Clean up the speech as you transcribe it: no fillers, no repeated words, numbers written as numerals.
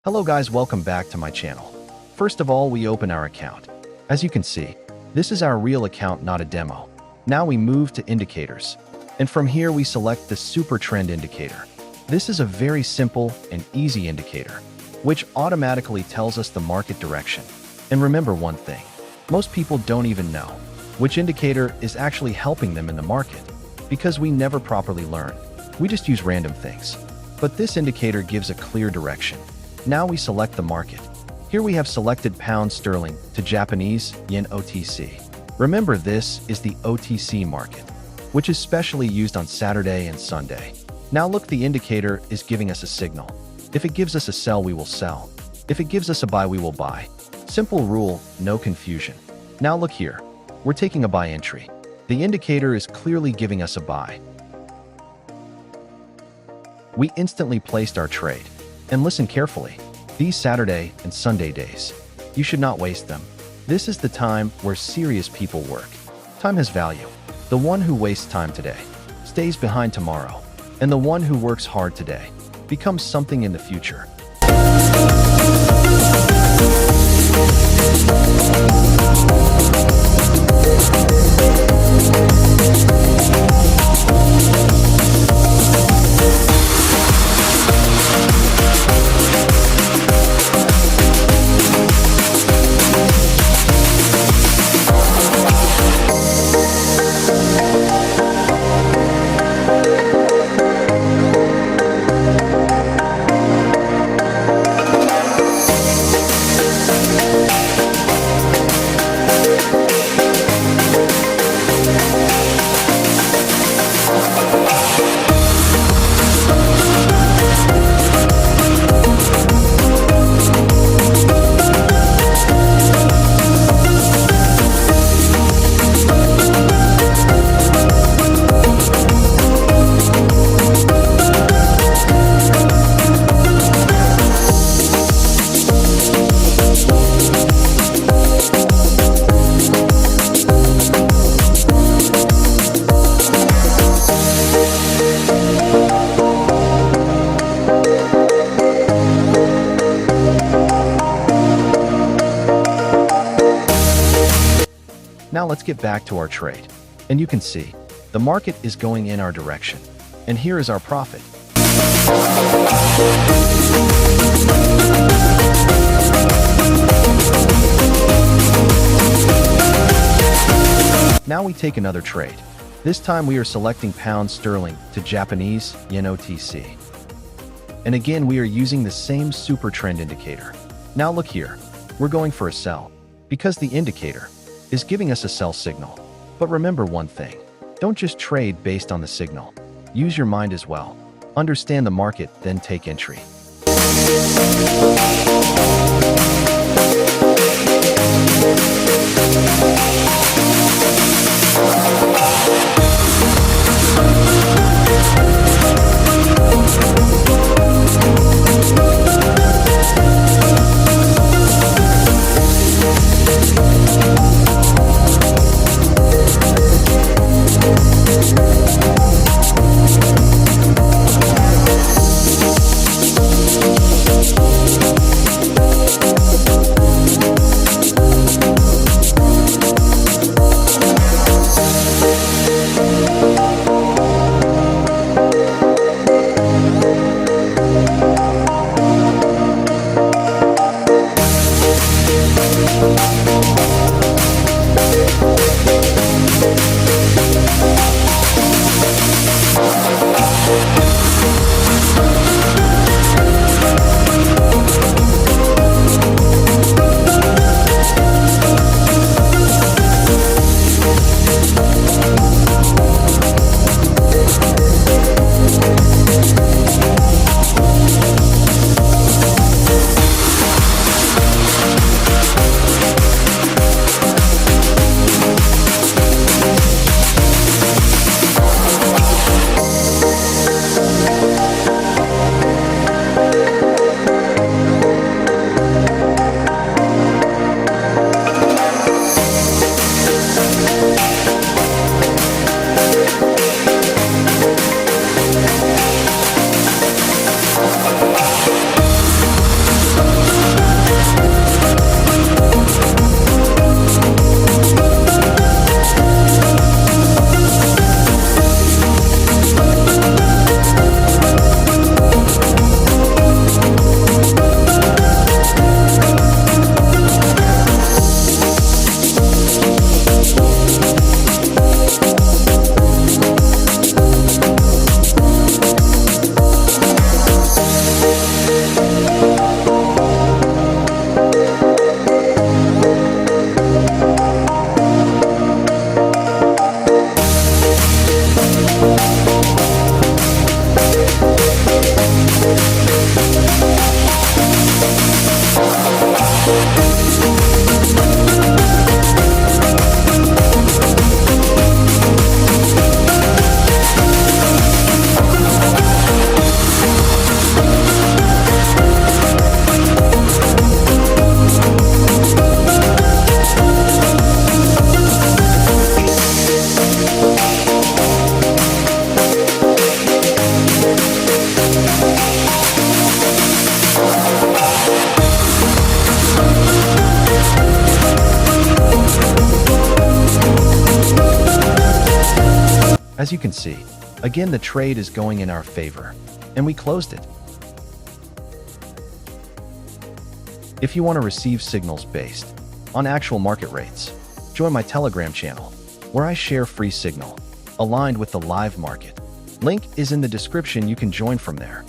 Hello guys, welcome back to my channel. First of all, we open our account. As you can see, this is our real account, not a demo. Now we move to indicators. And from here we select the super trend indicator. This is a very simple and easy indicator, which automatically tells us the market direction. And remember one thing, most people don't even know which indicator is actually helping them in the market because we never properly learn. We just use random things. But this indicator gives a clear direction. Now we select the market. Here we have selected pound sterling to Japanese yen OTC. Remember, this is the OTC market, which is specially used on Saturday and Sunday. Now look, the indicator is giving us a signal. If it gives us a sell, we will sell. If it gives us a buy, we will buy. Simple rule, no confusion. Now look here, we're taking a buy entry. The indicator is clearly giving us a buy. We instantly placed our trade. And listen carefully, these Saturday and Sunday days, you should not waste them. This is the time where serious people work. Time has value. The one who wastes time today stays behind tomorrow, and the one who works hard today becomes something in the future. Now let's get back to our trade. And you can see, the market is going in our direction. And here is our profit. Now we take another trade. This time we are selecting pound sterling to Japanese yen OTC. And again, we are using the same super trend indicator. Now look here, we're going for a sell because the indicator is giving us a sell signal. But remember one thing, don't just trade based on the signal. Use your mind as well. Understand the market, then take entry. As you can see, again the trade is going in our favor, and we closed it. If you want to receive signals based on actual market rates, join my Telegram channel, where I share free signal aligned with the live market. Link is in the description. You can join from there.